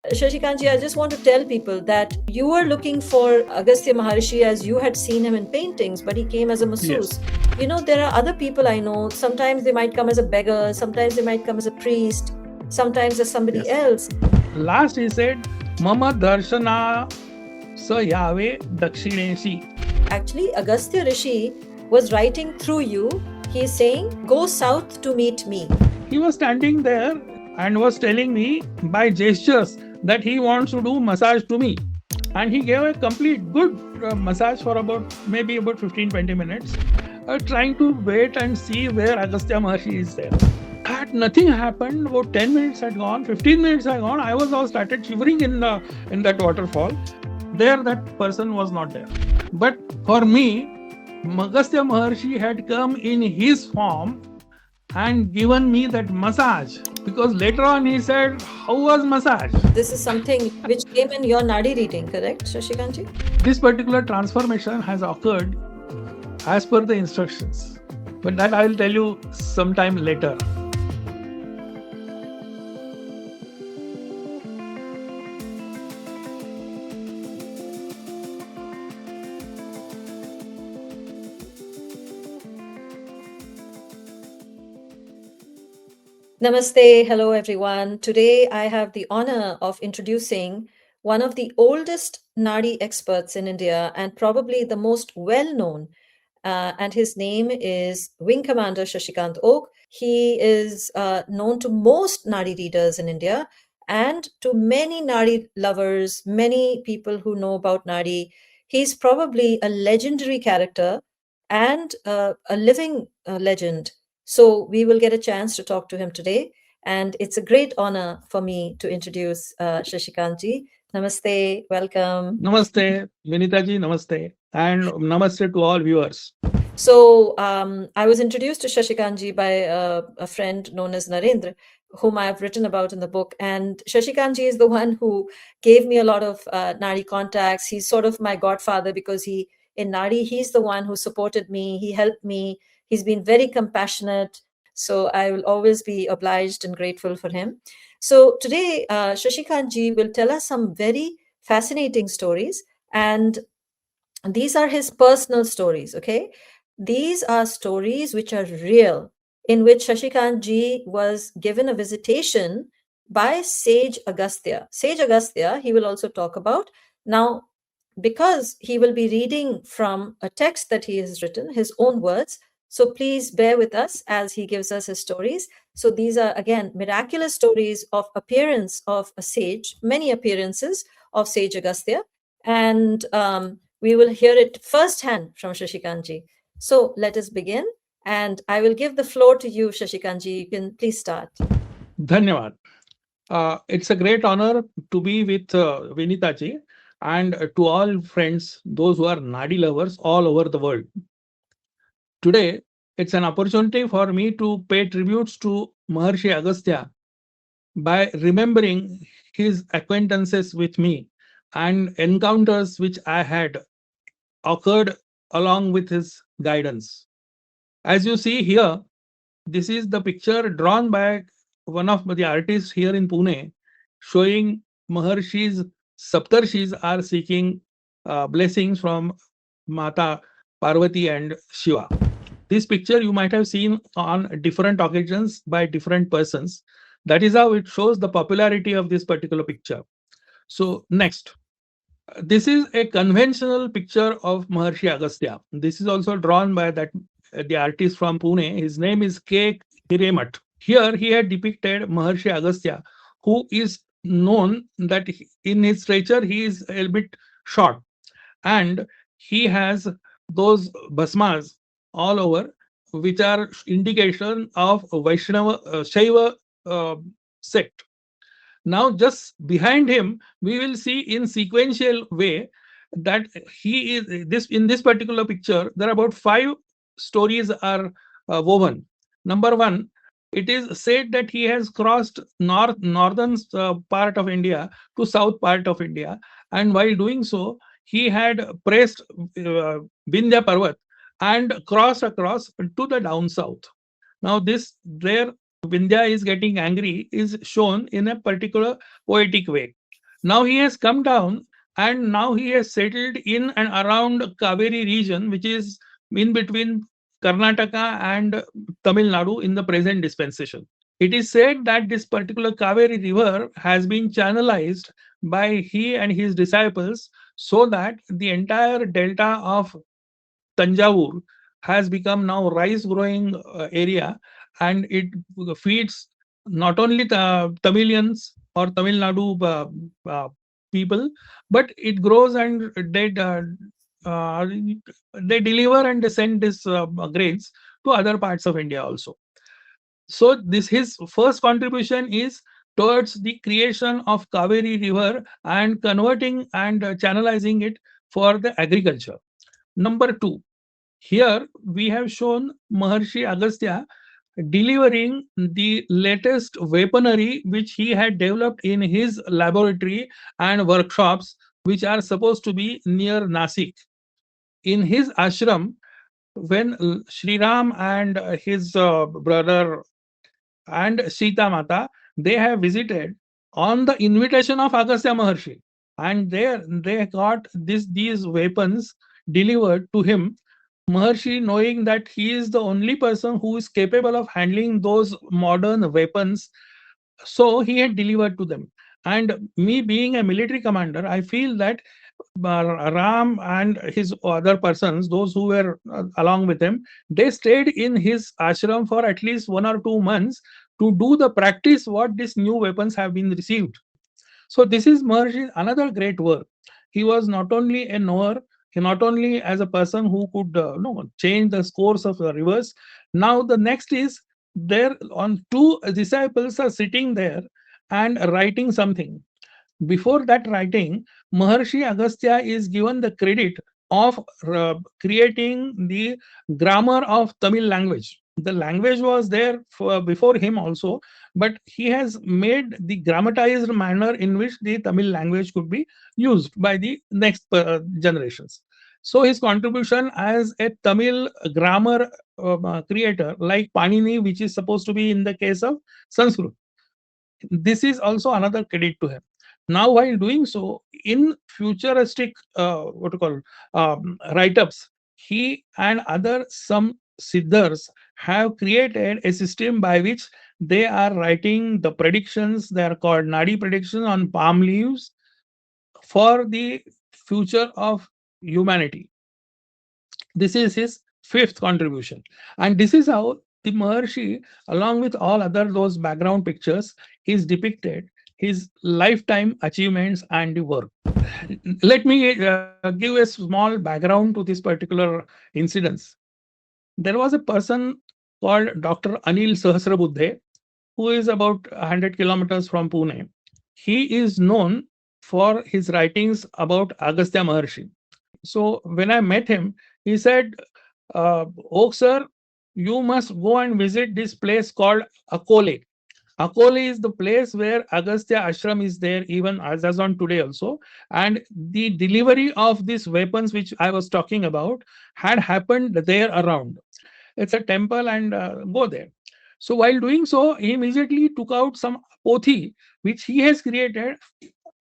Shashikanji, I just want to tell people that you were looking for Agastya Maharishi as you had seen him in paintings, but he came as a Yes, masseuse. You know, there are other people I know. Sometimes they might come as a beggar, sometimes they might come as a priest, sometimes as somebody yes. else. Last he said, Mama Darshana sa yave dakshineshi. Actually, Agastya Rishi was writing through you. He is saying, go south to meet me. He was standing there and was telling me by gestures that he wants to do massage to me. And he gave a complete good massage for about 15-20 minutes, trying to wait and see where Agastya Maharshi is there. Had nothing happened. About 10 minutes had gone, 15 minutes had gone. I was all started shivering in that waterfall. There, that person was not there. But for me, Agastya Maharshi had come in his form and given me that massage, because later on he said, how was massage? This is something which came in your Nadi reading, correct, Shashikanji? This particular transformation has occurred as per the instructions, but that I will tell you sometime later. Namaste, hello everyone. Today I have the honor of introducing one of the oldest Nadi experts in India and probably the most well known. And his name is Wing Commander Shashikant Oak. He is known to most Nadi readers in India and to many Nadi lovers, many people who know about Nadi. He's probably a legendary character and a living legend. So we will get a chance to talk to him today. And it's a great honor for me to introduce Shashikanji. Namaste, welcome. Namaste, Vinita ji, namaste, and namaste to all viewers. So I was introduced to Shashikanji by a friend known as Narendra, whom I have written about in the book. And Shashikanji is the one who gave me a lot of Nadi contacts. He's sort of my godfather because in Nadi, he's the one who supported me. He helped me. He's been very compassionate. So I will always be obliged and grateful for him. So today, Shashikanji will tell us some very fascinating stories. And these are his personal stories, okay? These are stories which are real, in which Shashikant ji was given a visitation by Sage Agastya. Sage Agastya, he will also talk about. Now, because he will be reading from a text that he has written, his own words, so please bear with us as he gives us his stories. So these are, again, miraculous stories of appearance of a sage, many appearances of Sage Agastya. And we will hear it firsthand from Shashikanji. So let us begin. And I will give the floor to you, Shashikanji. You can please start. Dhanyavad. It's a great honor to be with Vinita ji and to all friends, those who are Nadi lovers all over the world. Today, it's an opportunity for me to pay tributes to Maharshi Agastya by remembering his acquaintances with me and encounters which I had occurred along with his guidance. As you see here, this is the picture drawn by one of the artists here in Pune, showing Maharshi's Saptarshis are seeking blessings from Mata Parvati and Shiva. This picture you might have seen on different occasions by different persons. That is how it shows the popularity of this particular picture. So, next. This is a conventional picture of Maharshi Agastya. This is also drawn by the artist from Pune. His name is K. Hiremat. Here he had depicted Maharshi Agastya, who is known that in his stature he is a bit short, and he has those bhasmas all over, which are indication of Vaishnava Shaiva sect. Now, just behind him, we will see in sequential way that he is this in this particular picture. There are about 5 stories are woven. Number one, it is said that he has crossed northern part of India to south part of India, and while doing so, he had pressed Vindhya Parvat and crossed across to the down south. Now, this rare Vindhya is getting angry is shown in a particular poetic way. Now he has come down, and now he has settled in and around Kaveri region, which is in between Karnataka and Tamil Nadu in the present dispensation. It is said that this particular Kaveri river has been channelized by he and his disciples so that the entire delta of Tanjavur has become now rice growing area, and it feeds not only the Tamilians or Tamil Nadu people, but it grows and uh, they deliver and they send this grains to other parts of India also. So this his first contribution is towards the creation of Kaveri River and converting and channelizing it for the agriculture. Number two, here we have shown Maharshi Agastya delivering the latest weaponry which he had developed in his laboratory and workshops, which are supposed to be near Nasik. In his ashram, when Sri Ram and his brother and Sita Mata, they have visited on the invitation of Agastya Maharshi, and there they got these weapons delivered to him. Maharshi, knowing that he is the only person who is capable of handling those modern weapons, so he had delivered to them. And me being a military commander, I feel that Ram and his other persons, those who were along with him, they stayed in his ashram for at least 1 or 2 months to do the practice what these new weapons have been received. So this is Maharshi's another great work. He was not only a knower, he not only as a person who could change the course of the rivers. Now the next is there on two disciples are sitting there and writing something. Before that writing, Maharshi Agastya is given the credit of creating the grammar of Tamil language. The language was there before him also, but he has made the grammatized manner in which the Tamil language could be used by the next generations. So his contribution as a Tamil grammar creator, like Panini, which is supposed to be in the case of Sanskrit, this is also another credit to him. Now, while doing so, in futuristic what you call write-ups, he and other some siddhars have created a system by which they are writing the predictions. They are called Nadi predictions on palm leaves for the future of humanity. This is his fifth contribution. And this is how the Maharshi, along with all other those background pictures, is depicted his lifetime achievements and the work. Let me give a small background to this particular incidents. There was a person called Dr. Anil Sahasrabuddhe, who is about 100 kilometers from Pune. He is known for his writings about Agastya Maharshi. So when I met him, he said, "Oh, sir, you must go and visit this place called Akole. Akole is the place where Agastya Ashram is there, even as on today also. And the delivery of these weapons, which I was talking about, had happened there around. It's a temple, and go there." So while doing so, he immediately took out some pothi, which he has created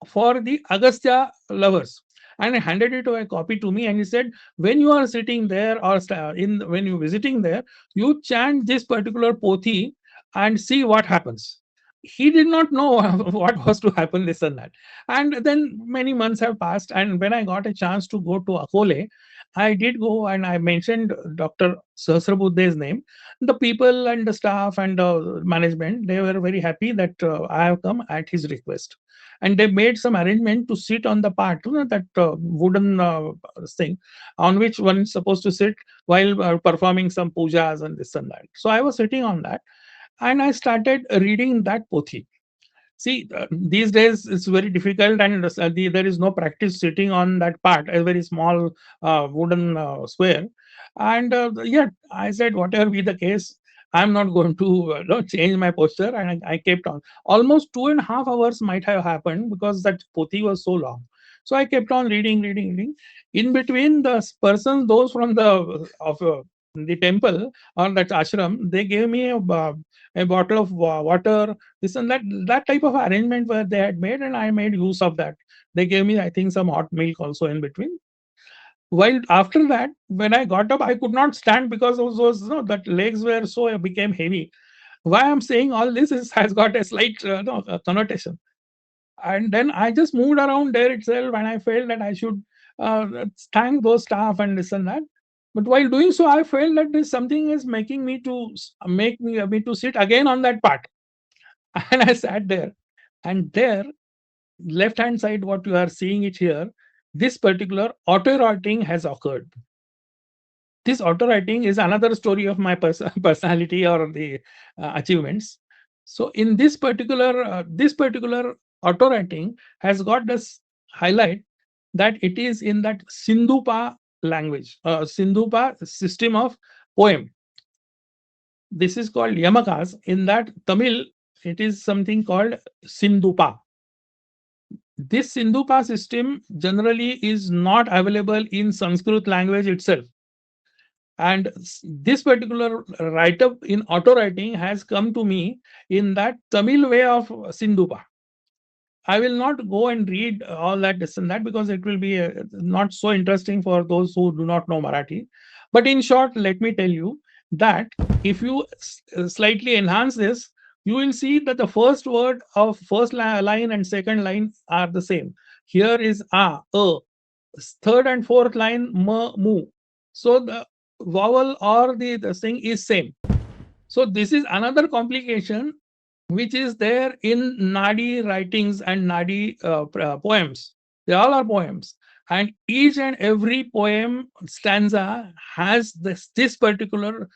for the Agastya lovers, and I handed it a copy to me. And he said, when you are sitting there or when you visiting there, you chant this particular pothi and see what happens. He did not know what was to happen, this and that. And then many months have passed, and when I got a chance to go to Akole, I did go and I mentioned Dr. Sahasrabuddhe's name. The people and the staff and the management, they were very happy that I have come at his request. And they made some arrangement to sit on the part, that wooden thing on which one is supposed to sit while performing some pujas and this and that. So I was sitting on that, and I started reading that pothi. See, these days it's very difficult, and there is no practice sitting on that part, a very small wooden square. And yeah, I said, whatever be the case, I'm not going to change my posture, and I kept on. Almost 2.5 hours might have happened because that pothi was so long. So I kept on reading, reading, reading. In between, the persons, those from the of the temple or that ashram, they gave me a bottle of water, this and that, that type of arrangement where they had made, and I made use of that. They gave me, I think, some hot milk also in between. While after that, when I got up, I could not stand because those no, that legs were so became heavy. Why I'm saying all this is has got a slight connotation. And then I just moved around there itself, and I felt that I should thank those staff and this and that. But while doing so, I felt that this something is making me to me to sit again on that part, and I sat there. And there, left hand side, what you are seeing it here, this particular auto writing has occurred. This auto writing is another story of my personality or the achievements. So in this particular auto writing has got this highlight that it is in that Sindhupa language, Sindhupa system of poem. This is called Yamakas. In that Tamil, it is something called Sindhupa. This Sindhupa system generally is not available in Sanskrit language itself. And this particular write up in auto writing has come to me in that Tamil way of Sindhupa. I will not go and read all that, this and that, because it will be not so interesting for those who do not know Marathi. But in short, let me tell you that if you slightly enhance this, you will see that the first word of first line and second line are the same. Here is a, third and fourth line ma, mu. So the vowel or the thing is same. So this is another complication which is there in Nadi writings and Nadi poems. They all are poems, and each and every poem stanza has this particular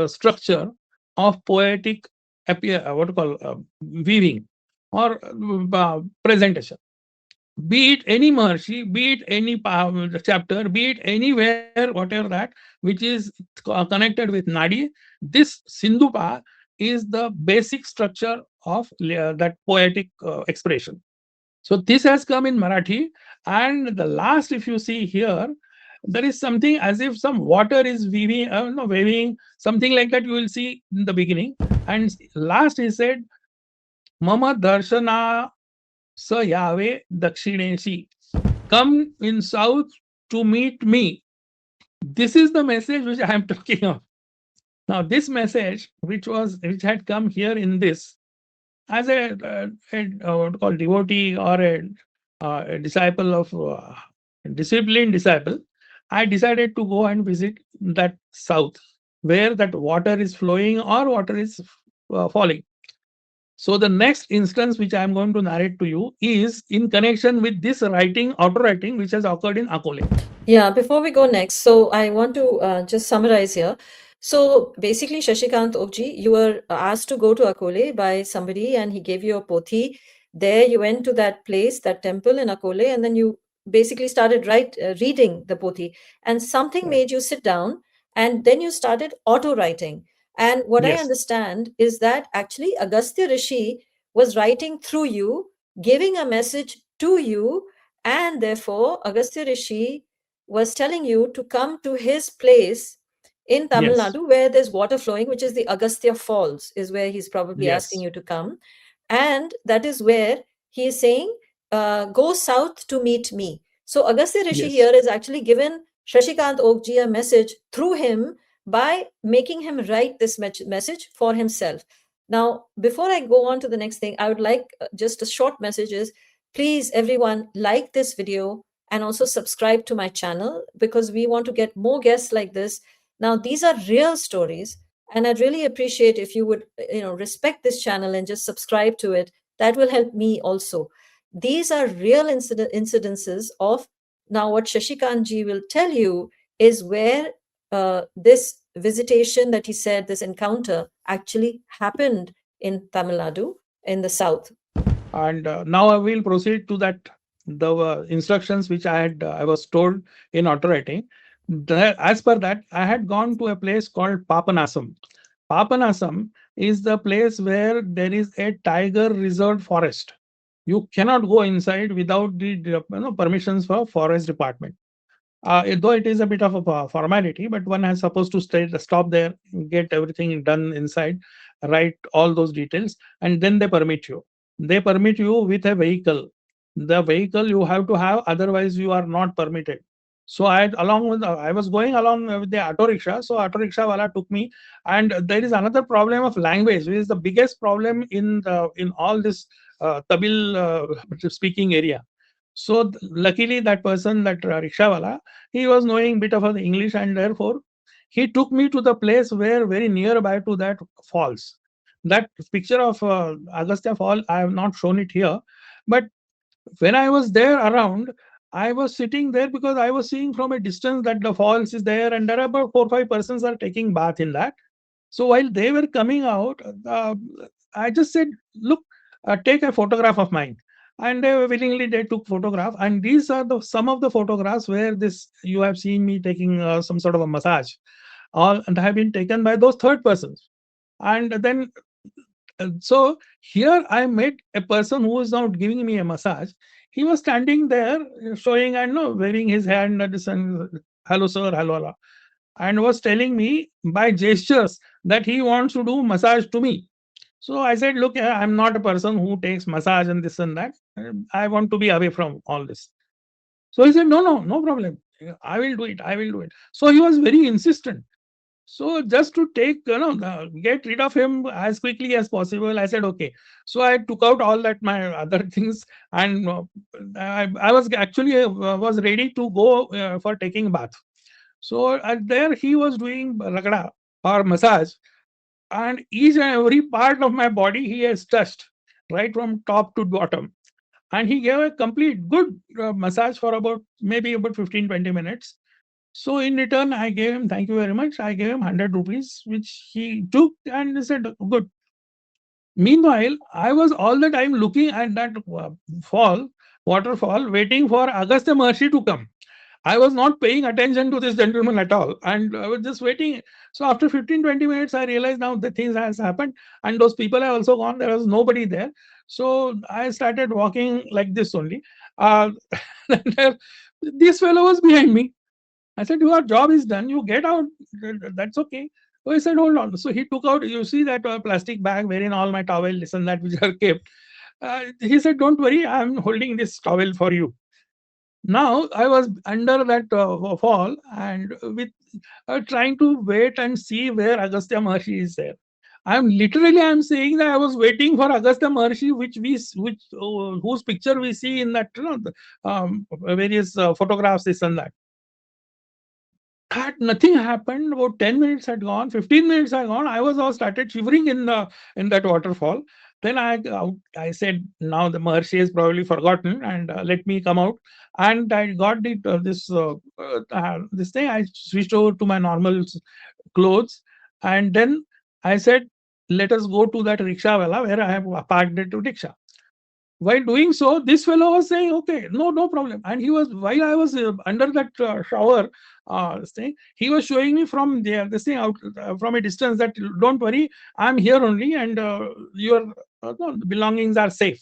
structure of poetic what you call weaving or presentation. Be it any Maharshi, be it any chapter, be it anywhere, whatever that, which is connected with Nadi, this Sindhupa is the basic structure of that poetic expression. So this has come in Marathi. And the last, if you see here, there is something as if some water is weaving, no, waving, something like that you will see in the beginning. And last he said, Mama Darshana Sa Yahweh Dakshineshi. Come in south to meet me. This is the message which I am talking of. Now, this message, which had come here in this, as a what called devotee or a disciple of disciplined disciple, I decided to go and visit that south, where that water is flowing or water is falling. So the next instance which I am going to narrate to you is in connection with this writing, auto writing, which has occurred in Akole. Yeah, before we go next, so I want to just summarize here. So basically, Shashikant Okji, you were asked to go to Akole by somebody and he gave you a pothi. There you went to that place, that temple in Akole, and then you basically started reading the pothi. And something Right. made you sit down and then you started auto writing. And what I Yes, understand is that actually Agastya Rishi was writing through you, giving a message to you, and therefore Agastya Rishi was telling you to come to his place in Tamil yes, Nadu where there's water flowing, which is the Agastya Falls, is where he's probably asking yes, you to come. And that is where he is saying, go south to meet me. So Agastya Rishi yes. here is actually given Shashikant Okji a message through him by making him write this message for himself. Now, before I go on to the next thing, I would like just a short message is, please, everyone, like this video and also subscribe to my channel because we want to get more guests like this. Now, these are real stories, and I'd really appreciate if you would, respect this channel and just subscribe to it. That will help me also. These are real incidences of now what Shashikant ji will tell you is where this visitation that he said, this encounter actually happened in Tamil Nadu in the south. And now I will proceed to that the instructions which I was told in auto writing. As per that, I had gone to a place called Papanasam. Papanasam is the place where there is a tiger reserved forest. You cannot go inside without the permissions for forest department. though it is a bit of a formality, but one has supposed to stop there, get everything done inside, write all those details, and then they permit you. They permit you with a vehicle. The vehicle you have to have, otherwise you are not permitted. So I was going along with the auto rickshaw. So auto rickshaw wala took me, and there is another problem of language, which is the biggest problem in all this Tamil speaking area. So luckily that person, that rickshawala, he was knowing bit of the English, and therefore he took me to the place where very nearby to that falls. That picture of Agastya Fall, I have not shown it here, but when I was there around, I was sitting there because I was seeing from a distance that the falls is there, and there are about 4 5 persons are taking bath in that. So while they were coming out, I just said, "Look, take a photograph of mine." And willingly they took photograph. And these are the some of the photographs where this you have seen me taking some sort of a massage. All and have been taken by those third persons. And then so here I met a person who was now giving me a massage. He was standing there showing and no waving his hand at this and hello sir, hello, hello, and was telling me by gestures that he wants to do massage to me. So I said, look, I'm not a person who takes massage and this and that. I want to be away from all this. So he said, no, no, no problem. I will do it. I will do it. So he was very insistent. So just to take, get rid of him as quickly as possible, I said, okay. So I took out all that my other things, and I was actually was ready to go for taking bath. So there he was doing ragda or massage, and each and every part of my body he has touched, right from top to bottom. And he gave a complete good massage for about maybe about 15 20 minutes. So in return, I gave him, thank you very much. I gave him 100 rupees, which he took and he said, good. Meanwhile, I was all the time looking at that fall, waterfall, waiting for Agastya Maharshi to come. I was not paying attention to this gentleman at all. And I was just waiting. So after 15 20 minutes, I realized now the things has happened. And those people have also gone. There was nobody there. So I started walking like this only. Uh, this fellow was behind me. I said, your job is done. You get out. That's okay. So he said, hold on. So he took out, you see that plastic bag wherein all my towel, this and that, which are kept. He said, don't worry. I'm holding this towel for you. Now I was under that fall and with trying to wait and see where Agastya Maharshi is there. I'm saying that I was waiting for Agastya Maharshi, which whose picture we see in that various photographs, this and that. Had nothing happened. About 10 minutes had gone, 15 minutes had gone. I was all started shivering in that waterfall. Then I said, now the Maharshi has probably forgotten, and let me come out. And I got this thing. I switched over to my normal clothes, and then I said, let us go to that rickshaw wala where I have parked it to rickshaw. While doing so, this fellow was saying, okay, no, no problem. And he was, while I was under that shower thing, he was showing me from there, this thing out from a distance that don't worry, I'm here only, and your no, belongings are safe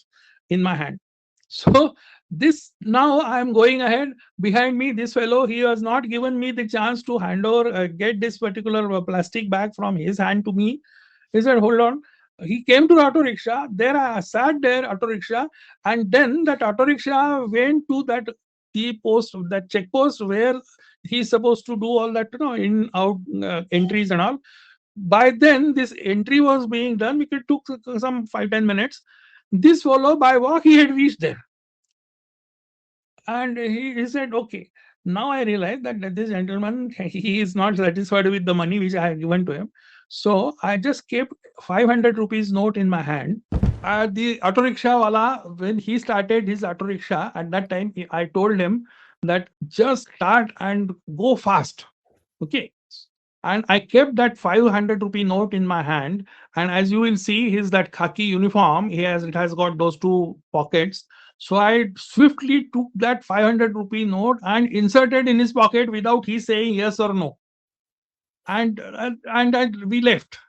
in my hand. So this now I am going ahead. Behind me, this fellow, he has not given me the chance to hand over, get this particular plastic bag from his hand to me. He said, hold on. He came to the auto rickshaw. There I sat there, auto rickshaw, and then that auto rickshaw went to that key post, that check post where he's supposed to do all that, in out entries and all. By then, this entry was being done. It took some 5 10 minutes. This fellow, by walk, he had reached there. And he said, okay. Now I realize that this gentleman, he is not satisfied with the money which I have given to him. So I just kept 500 rupees note in my hand. The auto rickshaw wala, when he started his auto rickshaw, at that time, I told him that just start and go fast. Okay. And I kept that 500 rupee note in my hand. And as you will see, his that khaki uniform, it has got those two pockets. So I swiftly took that 500 rupee note and inserted in his pocket without he saying yes or no. And we left.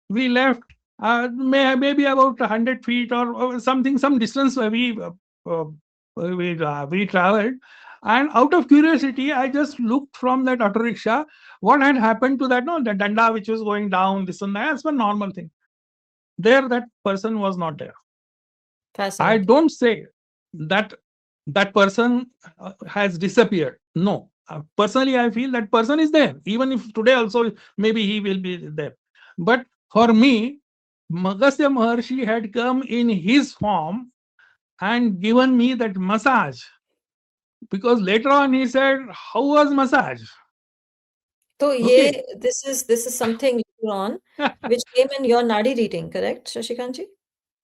We left maybe about 100 feet or something, some distance where we traveled. And out of curiosity, I just looked from that auto rickshaw what had happened to that, no, the danda which was going down, this and that. That's one normal thing. There, that person was not there. I Fascinating. don't say that that person has disappeared. No. Personally, I feel that person is there. Even if today also, maybe he will be there. But for me, Agastya Maharshi had come in his form and given me that massage. Because later on he said, how was massage? So, Okay. this is something later on which came in your Nadi reading, correct, Shashikantji?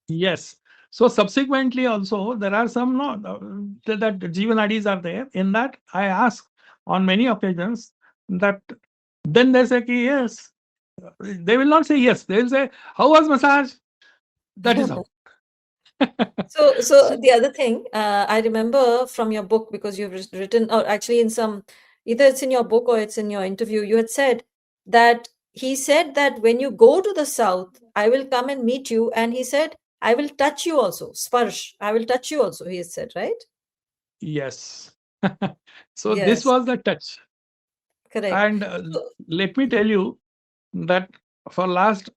Yes. So subsequently also there are some, no, that Jivanadis are there. In that I ask on many occasions that, then they say ki, yes. They will not say yes. They will say, how was massage? That is how. So So the other thing, I remember from your book, because you've written, or actually in some, either it's in your book or it's in your interview, you had said that he said that when you go to the south, I will come and meet you, and he said, I will touch you also, sparsh, I will touch you also, he had said, right? yes. So this Yes, was the touch. correct. And So, let me tell you that for last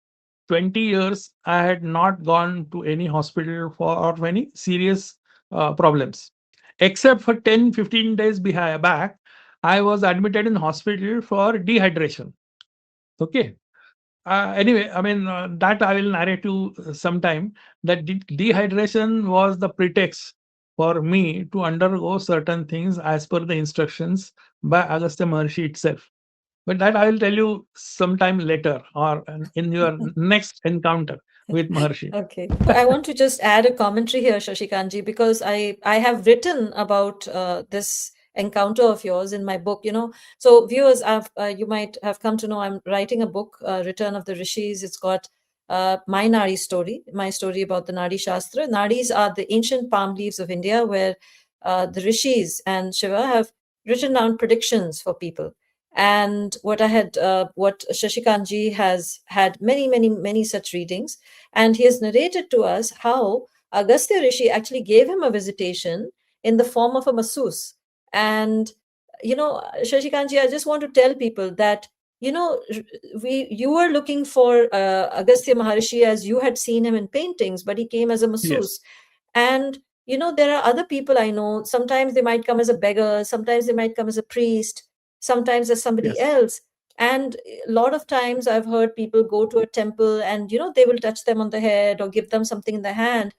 20 years, I had not gone to any hospital for any serious problems. Except for 10-15 days back, I was admitted in hospital for dehydration. Okay. Anyway, I mean, that I will narrate you sometime. That dehydration was the pretext for me to undergo certain things as per the instructions by Agastya Maharshi itself. But that I will tell you sometime later or in your next encounter with Maharshi. okay. So I want to just add a commentary here, Shashikanji, because I have written about this encounter of yours in my book. So viewers, you might have come to know I'm writing a book, Return of the Rishis. It's got my Nadi story, my story about the Naadi Shastra. Nadis are the ancient palm leaves of India, where the Rishis and Shiva have written down predictions for people. And what Shashikanji has had many, many, many such readings, and he has narrated to us how Agastya Rishi actually gave him a visitation in the form of a masseuse. And, Shashikanji, I just want to tell people that, you were looking for Agastya Maharishi as you had seen him in paintings, but he came as a masseuse. Yes. And, there are other people I know. Sometimes they might come as a beggar, sometimes they might come as a priest, sometimes as somebody Yes. else. And a lot of times I've heard people go to a temple and, they will touch them on the head or give them something in the hand.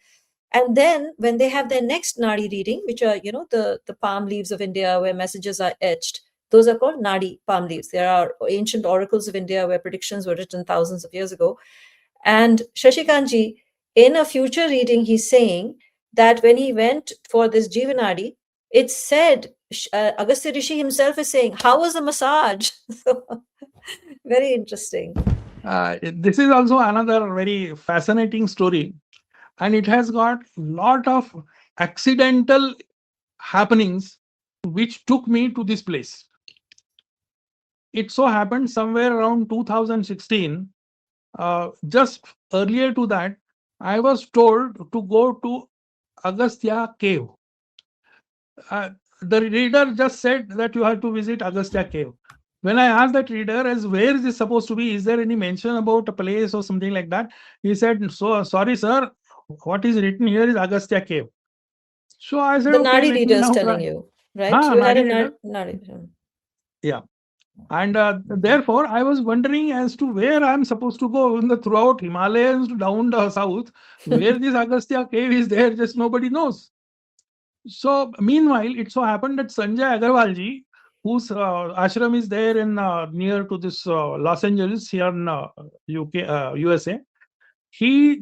And then when they have their next Nadi reading, which are, the palm leaves of India where messages are etched, those are called Nadi palm leaves. There are ancient oracles of India where predictions were written thousands of years ago. And Shashikanji, in a future reading, he's saying that when he went for this Jivanadi, it said, Agastya Rishi himself is saying, how was the massage? So, very interesting. This is also another very fascinating story, and it has got lot of accidental happenings which took me to this place. It so happened somewhere around 2016. Just earlier to that, I was told to go to Agastya cave. The reader just said that you have to visit Agastya cave. When I asked that reader as where is this supposed to be, is there any mention about a place or something like that? He said, so sorry, sir, what is written here is Agastya cave. So I said, The okay, Nadi let me reader is now telling try. you, right? Ha, You had a Nadi reader. Nadi. Yeah. And therefore, I was wondering as to where I'm supposed to go in the throughout Himalayas down the south, where this Agastya cave is there, just nobody knows. So, meanwhile, it so happened that Sanjay Agarwalji, whose ashram is there in near to this Los Angeles here in UK, USA, he,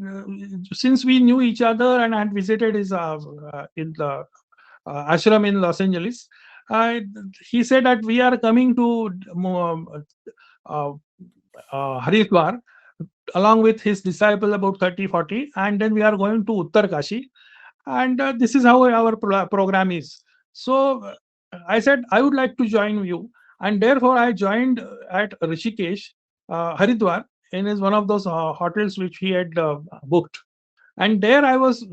since we knew each other and had visited his in the ashram in Los Angeles, uh, he said that we are coming to uh, Haridwar along with his disciple about 30-40, and then we are going to Uttar Kashi, and this is how our program is. So I said I would like to join you, and therefore I joined at Rishikesh, Haridwar, in his one of those hotels which he had booked, and there I was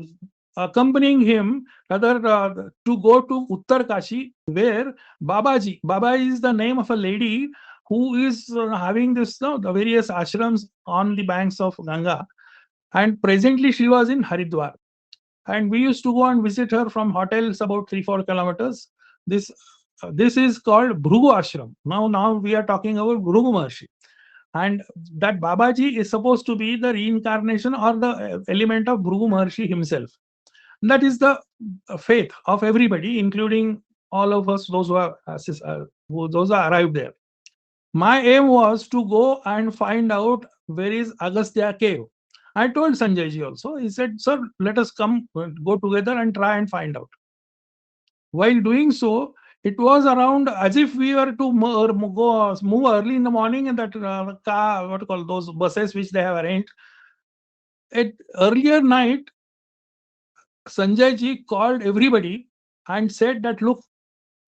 accompanying him rather to go to Uttar Kashi, where Baba is the name of a lady who is having this the various ashrams on the banks of Ganga, and presently she was in Haridwar, and we used to go and visit her from hotels about 3-4 kilometers. This is called Bhrugu Ashram. Now we are talking about Bhrugu Maharshi, and that Babaji is supposed to be the reincarnation or the element of Bhrugu Maharshi himself. That is the faith of everybody, including all of us, those who are those who are arrived there. My aim was to go and find out where is Agastya cave. I told Sanjay ji also. He said, "Sir, let us come go together and try and find out." While doing so, it was around as if we were to move early in the morning in that car, what to call those buses which they have arranged. At earlier night, Sanjay ji called everybody and said that, look,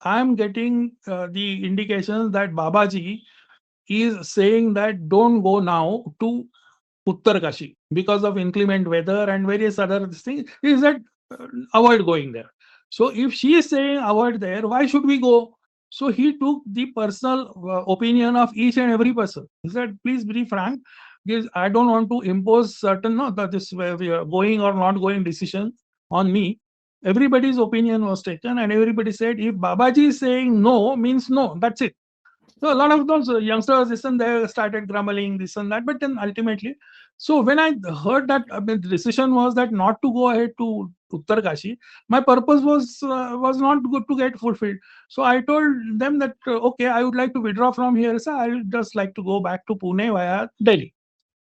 I am getting the indications that Babaji is saying that don't go now to Uttar Kashi because of inclement weather and various other things. He said avoid going there. So if she is saying avoid there, why should we go? So he took the personal opinion of each and every person. He said, please be frank. Because I don't want to impose certain no that this we are going or not going decision on me. Everybody's opinion was taken, and everybody said if Babaji is saying no means no. That's it. So a lot of those youngsters, this and they started grumbling, this and that. But then ultimately, so when I heard that the decision was that not to go ahead to Uttar Kashi, my purpose was not good to get fulfilled. So I told them that okay, I would like to withdraw from here, sir. I would just like to go back to Pune via Delhi.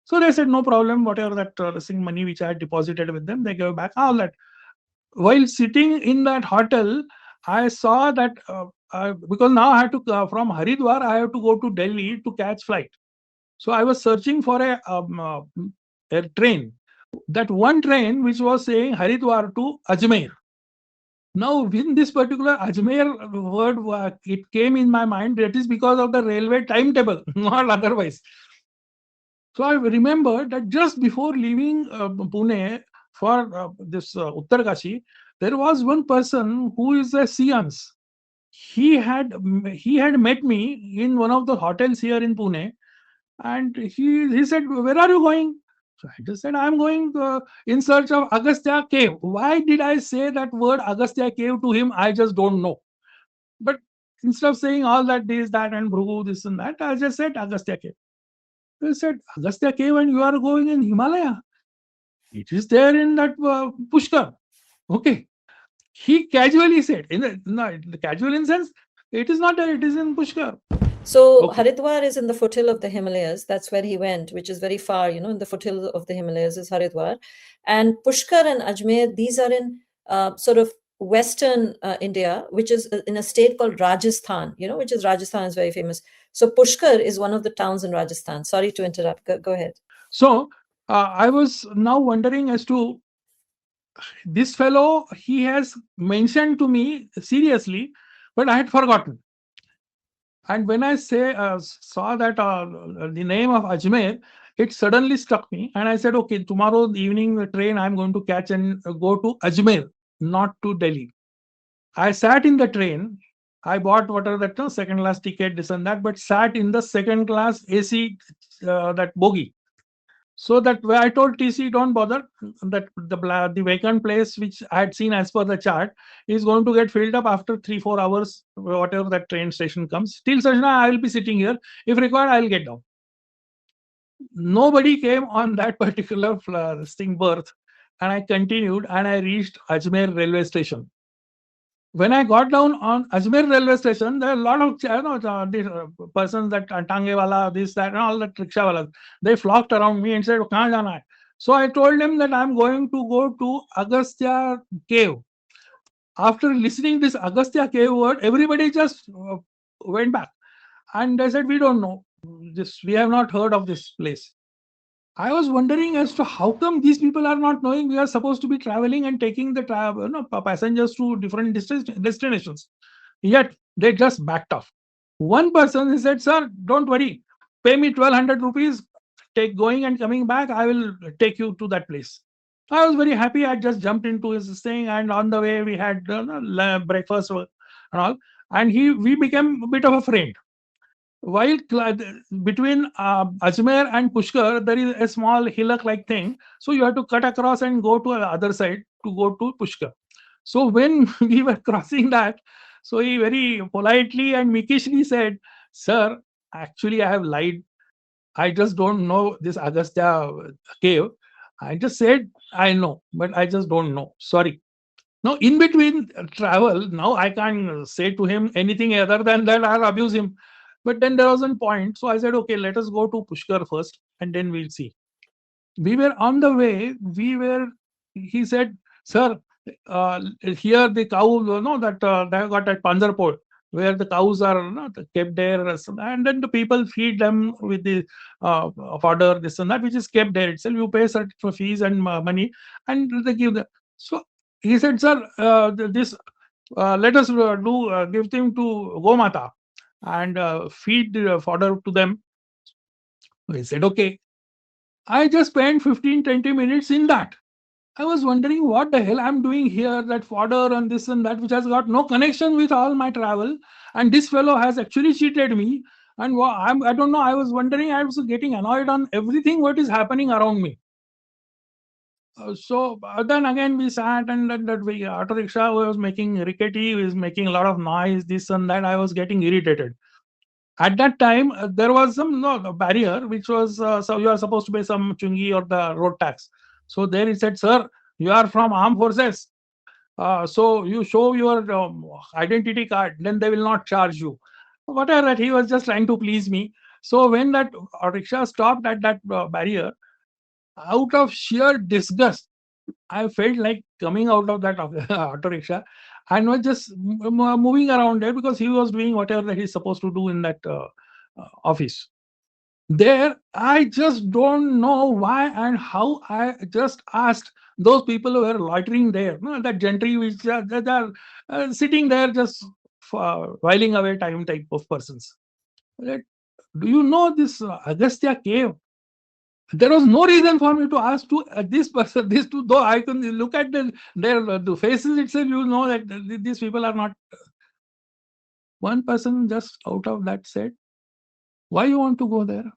So they said no problem, whatever that money which I had deposited with them, they gave back all that. While sitting in that hotel, I saw that because now I had to from Haridwar, I have to go to Delhi to catch flight. So I was searching for a train. That one train which was saying Haridwar to Ajmer. Now, when this particular Ajmer word it came in my mind, that is because of the railway timetable, not otherwise. So I remember that just before leaving Pune for this Uttar Kashi, there was one person who is a seance. He had met me in one of the hotels here in Pune, and he said, "Where are you going?" So I just said, "I'm going in search of Agastya cave." Why did I say that word Agastya cave to him? I just don't know. But instead of saying all that this, that, and Bhrugu, this and that, I just said Agastya cave. He said, Agastya cave, and you are going in Himalaya. It is there in that Pushkar. Okay. He casually said, the casual in sense, it is not there, it is in Pushkar. So Okay. Haridwar is in the foothill of the Himalayas. That's where he went, which is very far, in the foothill of the Himalayas is Haridwar. And Pushkar and Ajmer, these are in sort of western India, which is in a state called Rajasthan, which is Rajasthan is very famous. So Pushkar is one of the towns in Rajasthan. Sorry to interrupt. Go ahead. So I was now wondering as to this fellow, he has mentioned to me seriously, but I had forgotten. And when I saw that the name of Ajmer, it suddenly struck me, and I said, "Okay, tomorrow evening the train I'm going to catch and go to Ajmer, not to Delhi." I sat in the train. I bought whatever that second class ticket, this and that, but sat in the second class AC that bogie. So that where I told TC, don't bother. That the vacant place which I had seen as per the chart is going to get filled up after 3-4 hours, whatever that train station comes. Till such time I will be sitting here. If required, I will get down. Nobody came on that particular berth, and I continued and I reached Ajmer railway station. When I got down on Ajmer railway station, there are a lot of these persons that tange wala, this, that, and all that rickshaw wala. They flocked around me and said, "Kahan jana hai?" So I told them that I'm going to go to Agastya cave. After listening this Agastya cave word, everybody just went back, and they said, "We don't know this. We have not heard of this place." I was wondering as to how come these people are not knowing we are supposed to be traveling and taking the passengers to different destinations. Yet they just backed off. One person said, "Sir, don't worry. Pay me 1,200 rupees. Take going and coming back. I will take you to that place." I was very happy. I just jumped into his thing, and on the way we had breakfast and all. And we became a bit of a friend. While between Ajmer and Pushkar, there is a small hillock-like thing. So you have to cut across and go to the other side to go to Pushkar. So when we were crossing that, so he very politely and meekishly said, "Sir, actually I have lied. I just don't know this Agastya cave. I just said I know, but I just don't know. Sorry." Now, in between travel, now I can't say to him anything other than that I'll abuse him. But then there was a point. So I said, okay, let us go to Pushkar first and then we'll see. We were on the way. He said, sir, here the cow, that they have got at Panjarpur, where the cows are kept there. And then the people feed them with the fodder, this and that, which is kept there itself. You pay certain fees and money, and they give them. So he said, sir, this let us give them to Gomata and feed fodder to them. He said, okay. I just spent 15-20 minutes in that. I was wondering what the hell I'm doing here, that fodder and this and that, which has got no connection with all my travel. And this fellow has actually cheated me. And I don't know, I was wondering, I was getting annoyed on everything what is happening around me. Then again we sat, and that auto rickshaw was making rickety, was making a lot of noise, this and that. I was getting irritated. At that time, there was some barrier, which was so you are supposed to pay some chungi or the road tax. So there he said, "Sir, you are from armed forces, so you show your identity card, then they will not charge you." Whatever that, he was just trying to please me. So when that rickshaw stopped at that barrier, out of sheer disgust, I felt like coming out of that auto rickshaw and was just moving around there, because he was doing whatever that he's supposed to do in that office. There, I just don't know why and how I just asked those people who were loitering there, that gentry which they are sitting there just whiling away time type of persons. Like, do you know this Agastya cave? There was no reason for me to ask to this person, this two, though I can look at the faces itself, you know that these people are not. One person just out of that said, "Why you want to go there?"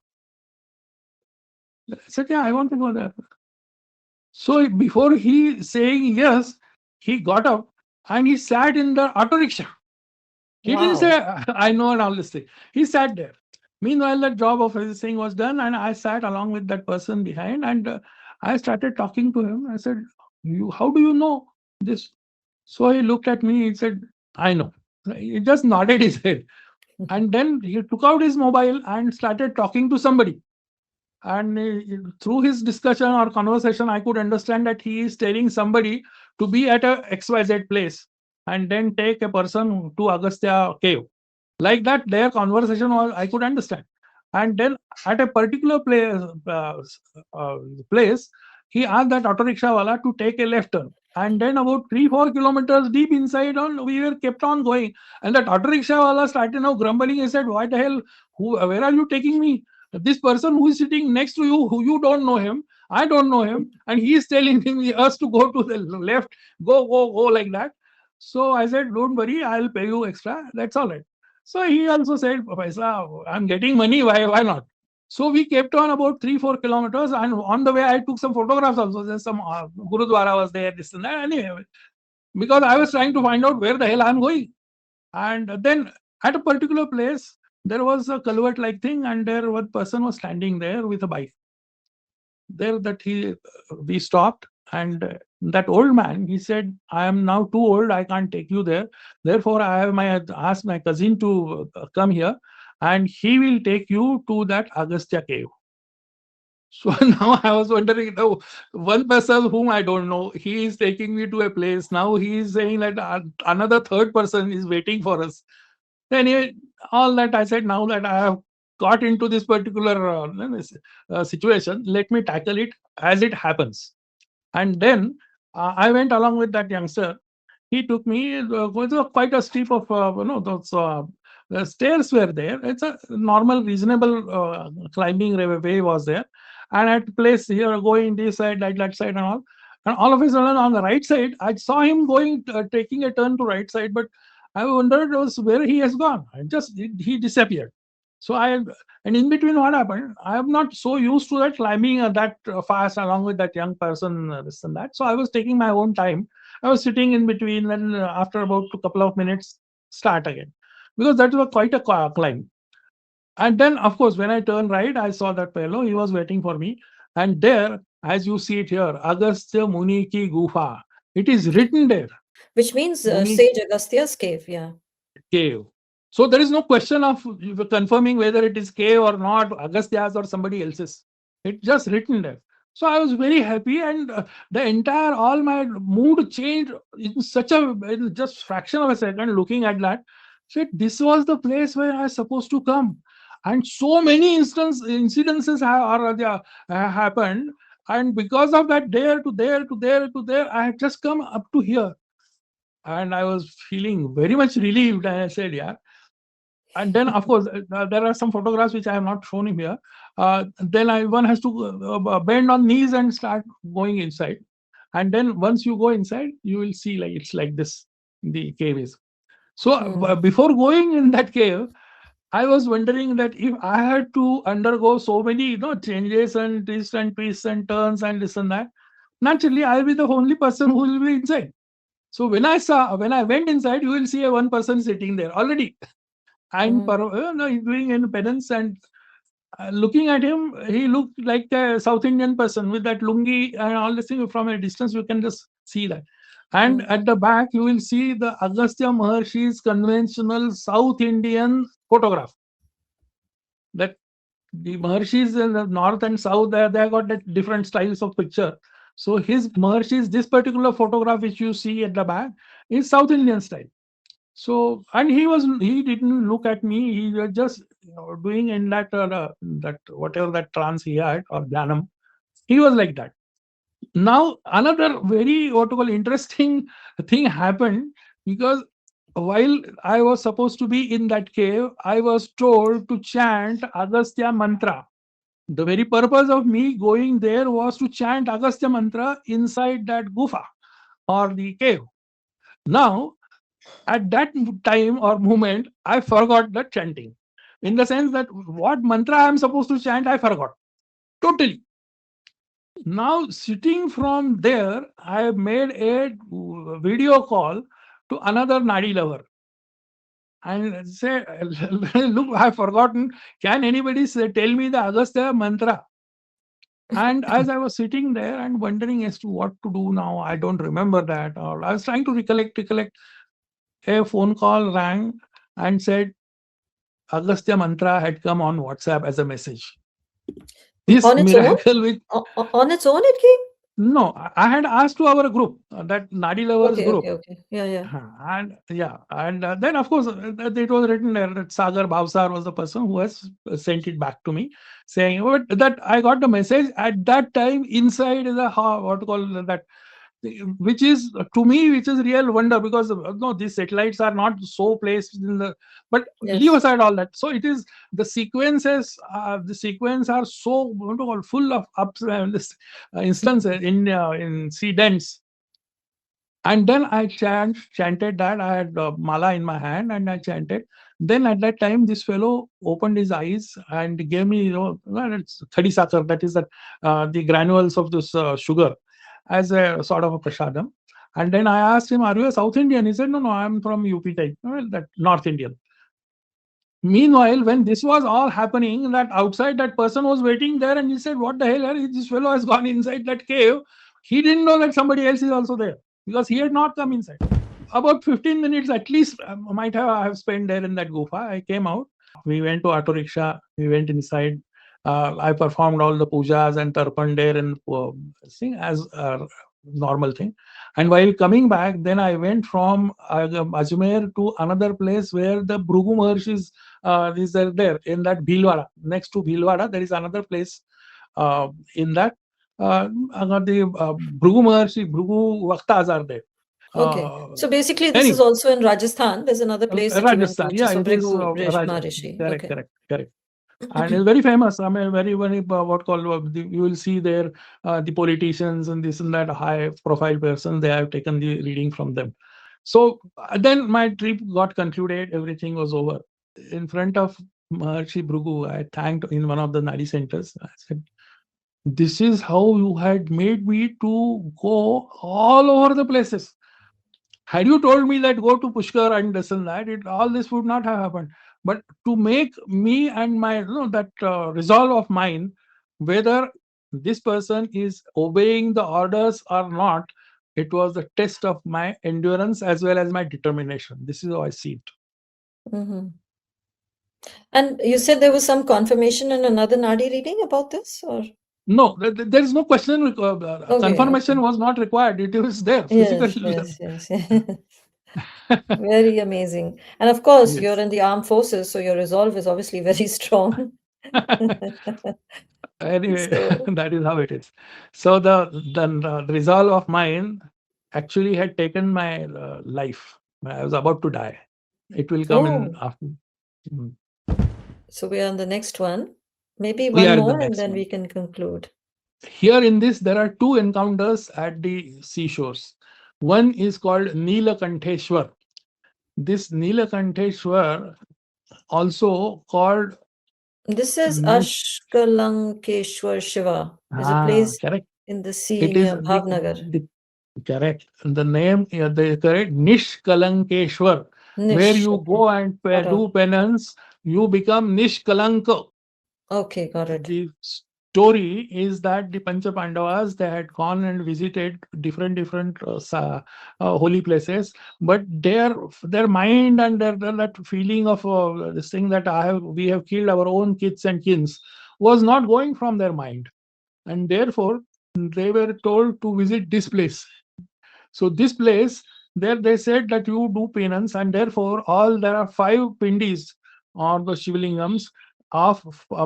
I said, "Yeah, I want to go there." So before he saying yes, he got up and he sat in the auto rickshaw. He didn't say, Wow. "I know," and all this thing. He sat there. Meanwhile, the job of everything was done, and I sat along with that person behind, and I started talking to him. I said, "You, how do you know this?" So he looked at me. He said, "I know." He just nodded his head, and then he took out his mobile and started talking to somebody. And through his discussion or conversation, I could understand that he is telling somebody to be at a XYZ place and then take a person to Agastya cave. Like that, their conversation was, I could understand. And then at a particular place, he asked that auto rickshaw wala to take a left turn. And then about 3-4 kilometers deep inside, on we were kept on going. And that auto rickshaw wala started now grumbling. He said, "What the hell? Where are you taking me? This person who is sitting next to you, who you don't know him, I don't know him, and he is telling us to go to the left, go like that." So I said, "Don't worry, I'll pay you extra. That's all right." So he also said, "Paisa, I'm getting money. Why not?" So we kept on about 3-4 kilometers, and on the way I took some photographs also. There's some Gurudwara was there, this and that. Anyway, because I was trying to find out where the hell I'm going. And then at a particular place, there was a culvert-like thing, and there one person was standing there with a bike. There that we stopped, and that old man, he said, "I am now too old, I can't take you there, therefore I have my asked my cousin to come here, and he will take you to that Agastya cave." So now I was wondering, now one person whom I don't know, he is taking me to a place. Now he is saying that another third person is waiting for us. Anyway, all that I said, now that I have got into this particular situation, let me tackle it as it happens. And then I went along with that youngster. He took me. It was quite a steep of those the stairs were there. It's a normal, reasonable climbing way was there, and at place here going this side, that side, and all. And all of a sudden, on the right side, I saw him going, taking a turn to right side, but I wondered was where he has gone. And just he disappeared. So and in between, what happened? I am not so used to that climbing that fast along with that young person, this and that. So I was taking my own time. I was sitting in between, and after about a couple of minutes, start again, because that was quite a climb. And then, of course, when I turned right, I saw that fellow. He was waiting for me. And there, as you see it here, Agastya Muni ki Gufa. It is written there, Which means Muni Sage Agastya's cave. Yeah. cave. So there is no question of confirming whether it is cave or not, Agastya's or somebody else's. It's just written there. So I was very happy, and the entire all my mood changed in such a in just fraction of a second. Looking at that, said this was the place where I was supposed to come, and so many incidences have happened, and because of that, there to there to there to there, I had just come up to here, and I was feeling very much relieved. And I said, yeah. And then, of course, there are some photographs which I have not shown him here. Then one has to bend on knees and start going inside. And then once you go inside, you will see like it's like this. The cave is. So before going in that cave, I was wondering that if I had to undergo so many, changes and twists and twists and turns and this and that, naturally I'll be the only person who will be inside. So when I went inside, you will see a one person sitting there already. And he's doing in penance, and looking at him, he looked like a South Indian person with that lungi and all this thing. From a distance, you can just see that. And at the back, you will see the Agastya Maharshi's conventional South Indian photograph. That the Maharshis in the north and south, they have got that different styles of picture. So his Maharshi's, this particular photograph which you see at the back, is South Indian style. So, and he didn't look at me. He was just doing in that whatever that trance he had, or dhanam. He was like that. Now another very interesting thing happened, because while I was supposed to be in that cave, I was told to chant Agastya mantra. The very purpose of me going there was to chant Agastya mantra inside that gufa or the cave. Now, at that time or moment, I forgot the chanting. In the sense that what mantra I am supposed to chant, I forgot totally. Now, sitting from there, I made a video call to another Nadi lover and say, look, I've forgotten. Can anybody tell me the Agastya mantra? And as I was sitting there and wondering as to what to do now, I don't remember that. Or I was trying to recollect. A phone call rang and said Agastya mantra had come on WhatsApp as a message. This on its miracle, own? On its own, it came? No, I had asked to our group, that Nadi lovers group. Okay. Yeah. And then of course it was written there that Sagar Bhavsar was the person who has sent it back to me, saying that I got the message at that time inside the what to call that, which is to me, which is real wonder, because no, these satellites are not so placed in the, but Yes. leave aside all that. So it is the sequences, the sequence are so what to call, full of ups and instances in sedents. And then I chanted that. I had mala in my hand and I chanted. Then at that time, this fellow opened his eyes and gave me, it's khadi sakar, that is that the granules of this sugar, as a sort of a prasadam. And then I asked him, are you a South Indian? He said, no, I'm from UP type, that North Indian. Meanwhile, when this was all happening, that outside that person was waiting there, and he said, what the hell, this fellow has gone inside that cave. He didn't know that somebody else is also there, because he had not come inside. About 15 minutes at least I have spent there in that gufa. I came out. We went to auto rickshaw. We went inside. I performed all the pujas and tarpan there and as a normal thing. And while coming back, then I went from Ajmer to another place where the Bhrigu Maharshis is there in that Bhilwara. Next to Bhilwara, there is another place in that. The Bhrigu Maharshi, Bhrigu Vaktas are there. Okay. So basically, this is also in Rajasthan. There's another place that Rajasthan. you went to, Yeah, it is Bhrigu Rajasthan. Maharishi. Correct. and it's very famous. I mean, very what called you will see there the politicians and this and that high profile persons. They have taken the reading from them. So then my trip got concluded. Everything was over. In front of Maharshi Bhrigu, I thanked in one of the Nadi centers. I said, "This is how you had made me to go all over the places. Had you told me that go to Pushkar and this and that, all this would not have happened. But to make me and my that resolve of mine, whether this person is obeying the orders or not, it was the test of my endurance as well as my determination. This is how I see it. Mhm. And you said there was some confirmation in another Nadi reading about this, or? No, there is no question. Okay, Confirmation okay. was not required. It was there Yes, physically. yes, yes, yes. Very amazing. And of course, you're Yes. in the armed forces, so your resolve is obviously very strong. Anyway, So, that is how it is. So the resolve of mine actually had taken my life. I was about to die. It will come in oh, after. Mm. so we are on the next one. Maybe We one are in the more, and next then we one. can conclude. Here in this, there are two encounters at the seashores. One is called Neelakanteshwar. This Neelakanteshwar, also called This is Nish. Ashkalankeshwar Shiva. Is a place Correct. in the sea It is near Bhavnagar. the correct. The name, the correct Nishkalankeshwar, where Nish. you Okay. go and Got off. do penance, you become Nishkalanka. Okay, got it. The story is that the Pancha Pandavas they had gone and visited different holy places, but their mind and that feeling of this thing that we have killed our own kids and kins was not going from their mind, and therefore they were told to visit this place. So this place, there they said that you do penance, and therefore all there are five pindis or the shivlingams of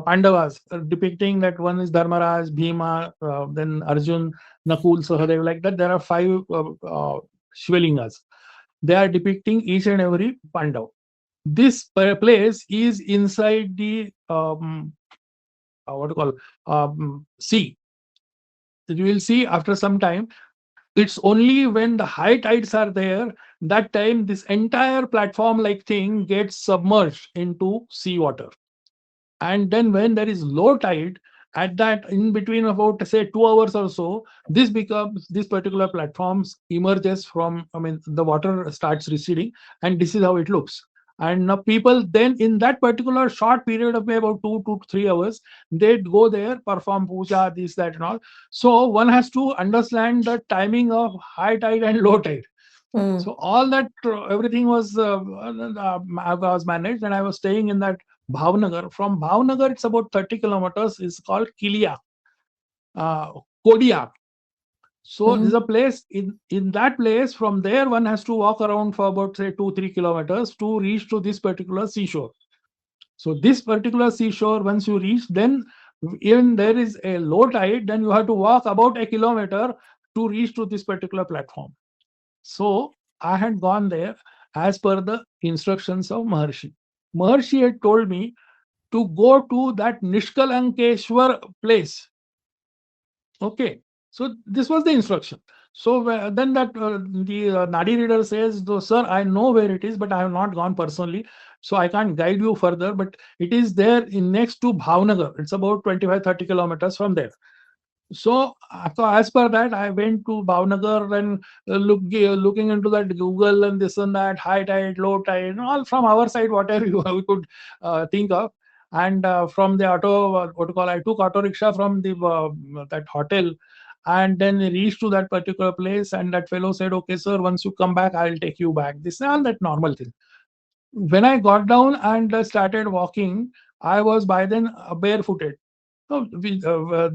Pandavas, depicting that one is Dharmaraj, Bhima, then Arjun, Nakul, Sahadev, like that. There are five shivlingas. They are depicting each and every Pandav. This place is inside the what do you call sea. You will see after some time it's only when the high tides are there that time this entire platform like thing gets submerged into seawater, and then when there is low tide at that in between about say 2 hours or so, this particular platforms emerges from, I mean, the water starts receding, and this is how it looks. And now people then in that particular short period of about 2 to 3 hours, they go there, perform puja, this, that, and all. So one has to understand the timing of high tide and low tide. Hmm. So all that everything was I was managed, and I was staying in that Bhavnagar. From Bhavnagar, it's about 30 kilometers. It's called Kilia, uh, Kodiak. So there's Mm-hmm. a place in that place. From there, one has to walk around for about say 2 3 kilometers to reach to this particular seashore. So this particular seashore, once you reach, then even there is a low tide, then you have to walk about a kilometer to reach to this particular platform. So I had gone there as per the instructions of Maharshi. Maharshi had told me to go to that Nishkalankeshwar place. Okay. So this was the instruction. So then that the Nadi reader says, "Though, sir, I know where it is, but I have not gone personally. So I can't guide you further. But it is there in next to Bhavnagar. It's about 25 30 kilometers from there." So as per that, I went to Bhavnagar and looking into that Google and this and that, high tide, low tide, all from our side, whatever we could think of. And from the auto, what to call, I took auto rickshaw from the that hotel, and then reached to that particular place. And that fellow said, "Okay, sir, once you come back, I'll take you back." This and all that normal thing. When I got down and started walking, I was by then barefooted. No,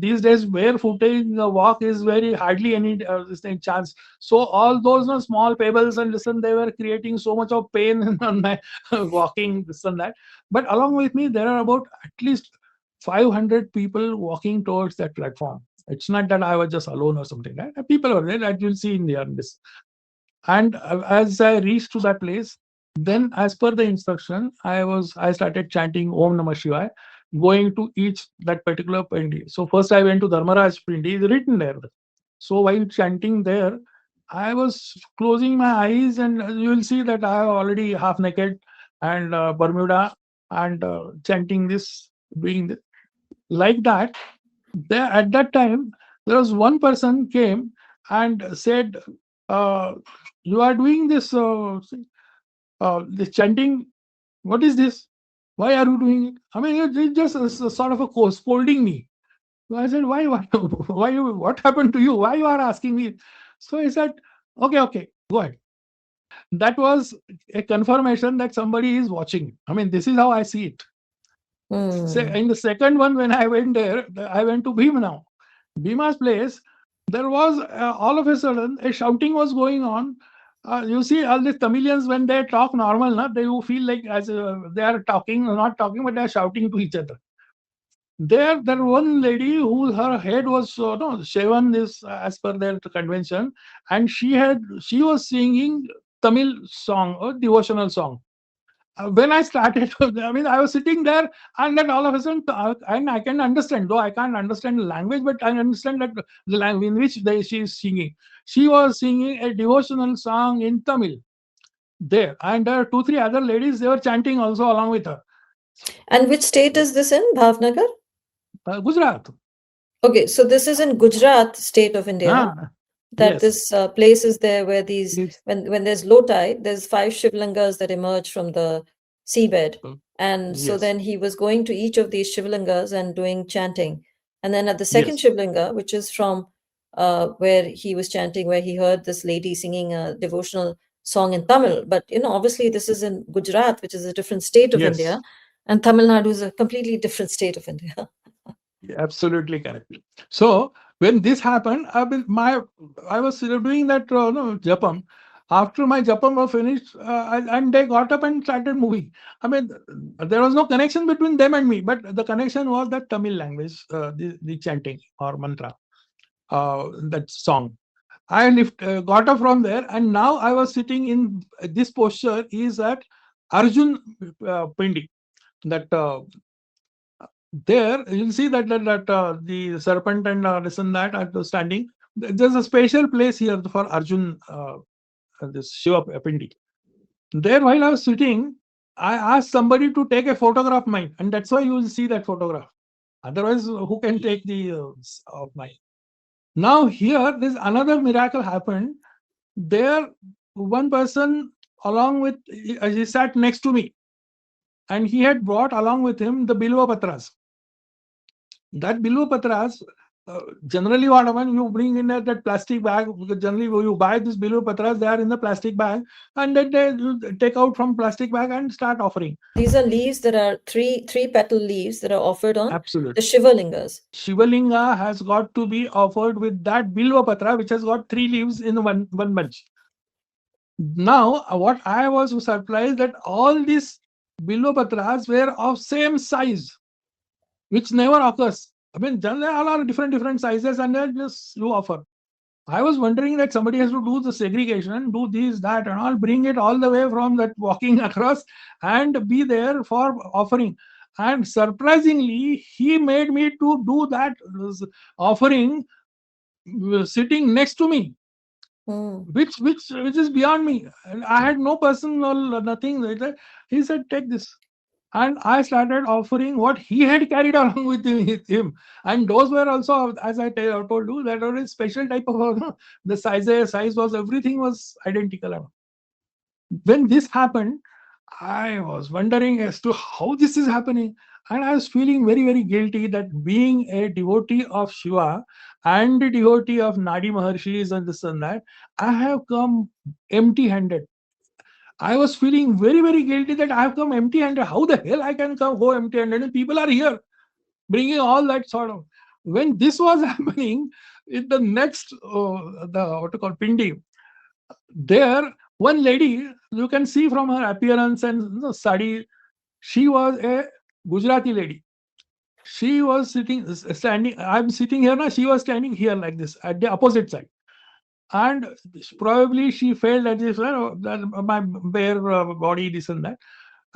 these days barefooting walk is very hardly any this thing chance. So all those small pebbles and listen, they were creating so much of pain on my walking this and that. But along with me, there are about at least 500 people walking towards that platform. It's not that I was just alone or something. Right? People were there that you'll see in the this. And as I reached to that place, then as per the instruction, I started chanting Om Namah Shivaya. going to each that particular pindi. So first I went to Dharmaraj pindi, is written there. So while chanting there, I was closing my eyes, and you will see that I am already half naked and Bermuda, and chanting this, doing this. Like that. There at that time, there was one person came and said, uh, "You are doing this chanting. What is this? Why are you doing it?" I mean, it's just a sort of a course scolding me. So I said, why, why you, what happened to you? Why you are asking me? So he said, okay, go ahead. That was a confirmation that somebody is watching. I mean, this is how I see it. Say, Hmm. in the second one, when I went there, I went to Bhima now. Bhima's place, there was all of a sudden a shouting was going on. You see, all these Tamilians, when they talk normal, na, they you feel like as they are talking, not talking, but they are shouting to each other. There one lady who her head was no shaven this as per their convention, and she was singing Tamil song, a devotional song. When I started, I mean, I was sitting there, and then all of a sudden, and I can understand, though I can't understand the language, but I understand that the language in which she is singing. She was singing a devotional song in Tamil there, and there are two, three other ladies, they were chanting also along with her. And which state is this in, Bhavnagar? Gujarat. Okay, so this is in Gujarat state of India. Ah, That yes. this place is there where these It's, when there's low tide, there's five shivlingas that emerge from the seabed, uh, and so yes, then he was going to each of these shivlingas and doing chanting, and then at the second yes, shivlinga, which is from where he was chanting, where he heard this lady singing a devotional song in Tamil, but obviously this is in Gujarat, which is a different state of yes. India, and Tamil Nadu is a completely different state of India. Absolutely correct. So when this happened, I was doing that no, japam. After my japam was finished, and they got up and started moving. I mean, there was no connection between them and me, but the connection was that Tamil language, the chanting or mantra, that song. Got up from there, and now I was sitting in this posture. Is at Arjun Pindi, that there you'll see that the serpent and this and that are standing. There's a special place here for Arjun, this Shiva Pindi. There, while I was sitting, I asked somebody to take a photograph of mine, and that's why you will see that photograph. Otherwise, who can take the of mine? Now here, there's another miracle happened. There, one person along with he sat next to me, and he had brought along with him the Bilva Patras. That Bilva Patras, generally what happens, you bring in that plastic bag, because generally you buy this Bilva Patras, they are in the plastic bag, and then you take out from plastic bag and start offering. These are leaves that are three petal leaves that are offered on Absolute. the Shivalingas. Shivalinga has got to be offered with that Bilva Patra, which has got three leaves in one bunch. Now, what I was surprised that all these Bilva Patras were of same size, which never occurs. I mean, generally all are different sizes, and then just you offer. I was wondering that somebody has to do the segregation, do this, that, and all, bring it all the way from that walking across and be there for offering. And surprisingly, he made me to do that offering sitting next to me, Hmm. which is beyond me. And I had no personal nothing like that. He said, "Take this." And I started offering what he had carried along with him. And those were also, as I told you, that was a special type of the size was everything was identical. When this happened, I was wondering as to how this is happening. And I was feeling very guilty that being a devotee of Shiva and a devotee of Nadi Maharshis and this and that, I have come empty handed. I was feeling very guilty that I have come empty handed. How the hell I can go empty handed? And people are here bringing all that sort of. When this was happening, in the next, the what to call Pindi, there, one lady, you can see from her appearance and sari, she was a Gujarati lady. She was standing. I'm sitting here now. She was standing here like this at the opposite side, and probably she felt that this, that my bare body, this and that.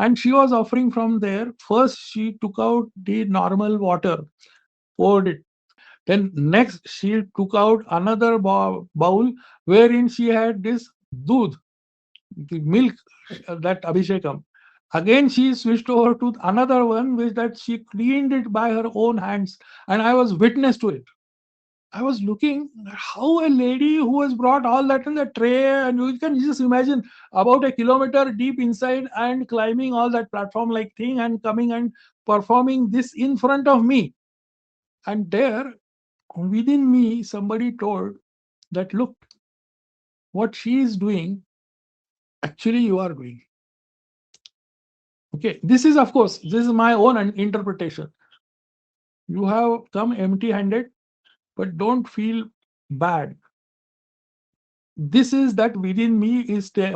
And she was offering from there. First, she took out the normal water, poured it. Then next, she took out another bowl wherein she had this doodh, the milk, that Abhishekam. Again, she switched over to another one, which that she cleaned it by her own hands, and I was witness to it. I was looking how a lady who has brought all that in the tray, and you can just imagine about a kilometer deep inside and climbing all that platform like thing and coming and performing this in front of me. And there, within me, somebody told that, look, what she is doing, actually, you are doing. Okay, this is, of course, this is my own interpretation. You have come empty handed, but don't feel bad. This is that within me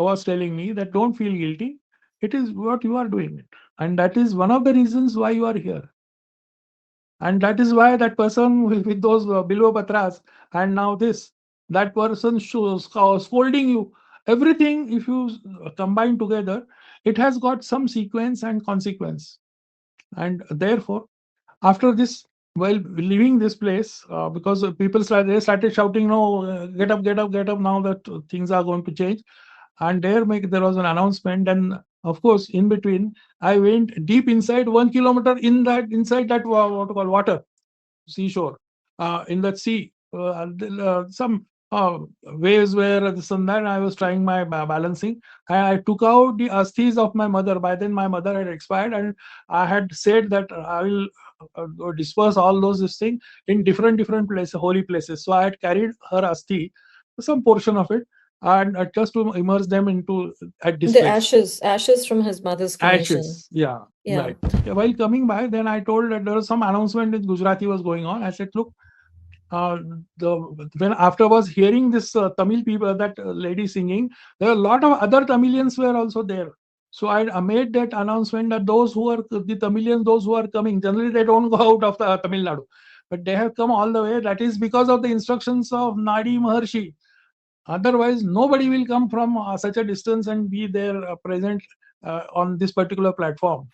was telling me that don't feel guilty. It is what you are doing it, and that is one of the reasons why you are here. And that is why that person with those bilwa patras, and now this, that person shows scolding you, everything, if you combine together, it has got some sequence and consequence. And therefore, after this, while leaving this place, because people started shouting, no, get up, get up, get up, now that things are going to change. And there was an announcement, and of course in between I went deep inside 1 kilometer in that inside that what to call water, seashore, in that sea, some waves where this and that. I was trying my balancing. I took out the asthis of my mother. By then, my mother had expired, and I had said that I will disperse all those this thing in different places, holy places. So I had carried her asthi, some portion of it, and just to immerse them into at this The place. ashes from his mother's cremation. Ashes, yeah, Yeah. right. Yeah, while coming back, then I told that there was some announcement in Gujarati was going on. I said, look, uh, the when after was hearing this Tamil people, that lady singing, there are a lot of other Tamilians were also there. So I made that announcement that those who are the Tamilians, those who are coming, generally they don't go out of the Tamil Nadu, but they have come all the way. That is because of the instructions of Nadi Maharshi. Otherwise, nobody will come from such a distance and be there present on this particular platform.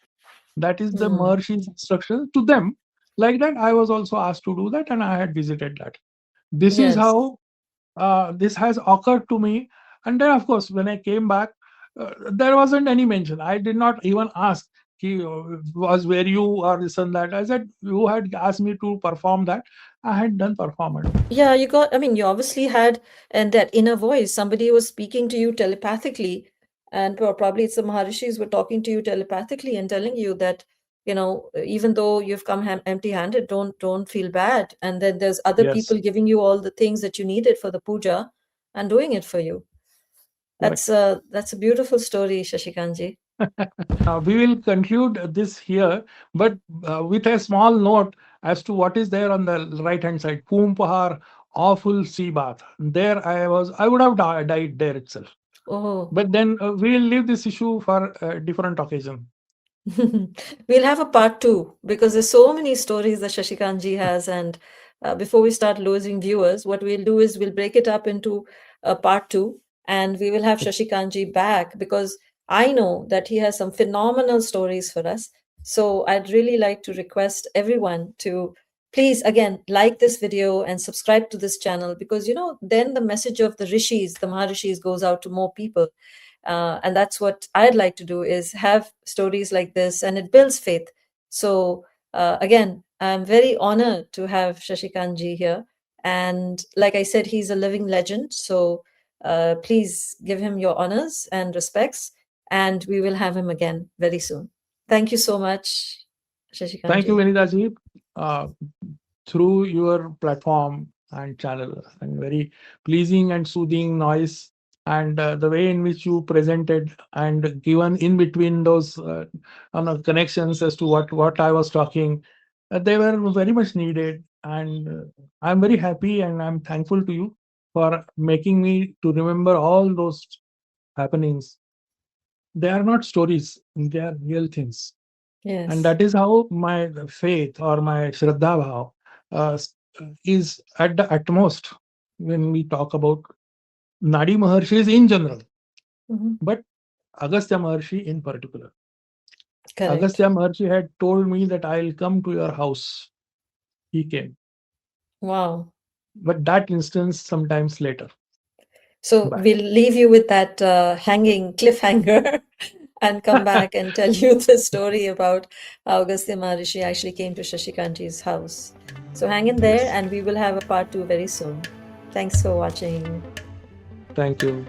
That is the Mm. Maharshi's instruction to them. Like that, I was also asked to do that, and I had visited that. This is Yes. how this has occurred to me. And then, of course, when I came back, there wasn't any mention. I did not even ask, he was where you or this and that. I said, you had asked me to perform that. I had done performance. Yeah, you got, I mean, you obviously had, and that inner voice, somebody was speaking to you telepathically, and probably it's the Maharishis were talking to you telepathically and telling you that, even though you've come empty-handed, don't feel bad. And then there's other Yes, people giving you all the things that you needed for the puja and doing it for you. correct. That's a beautiful story, Shashikanji. We will conclude this here, but with a small note as to what is there on the right hand side. Poom Pahar, awful sea bath. There I would have died there itself. Oh. But then we will leave this issue for a different occasion. We'll have a part two because there's so many stories that Shashikanji has. And before we start losing viewers, what we'll do is we'll break it up into a part two, and we will have Shashikanji back because I know that he has some phenomenal stories for us. So I'd really like to request everyone to please, again, like this video and subscribe to this channel because, then the message of the Rishis, the Maharishis, goes out to more people. And that's what I'd like to do is have stories like this, and it builds faith. So again, I'm very honored to have Shashikanji here, and like I said, he's a living legend. So please give him your honors and respects, and we will have him again very soon. Thank you so much, Thank you, Shashikanji. Vinitaji. Uh, through your platform and channel, and very pleasing and soothing noise, and the way in which you presented and given in between those connections as to what I was talking, they were very much needed. And I'm very happy and I'm thankful to you for making me to remember all those happenings. They are not stories, they are real things. And Yes. that is how my faith or my Shraddha Bhav is at the utmost when we talk about Nadi Maharshis in general, Mhm. but Agastya Maharshi in particular. Correct. Agastya Maharshi had told me that I'll come to your house. He came. Wow. But that instance sometimes later. So Bye. we'll leave you with that hanging cliffhanger and come back and tell you the story about how Agastya Maharishi actually came to Shashikanti's house. So hang in there, Yes. and we will have a part two very soon. Thanks for watching. Thank you.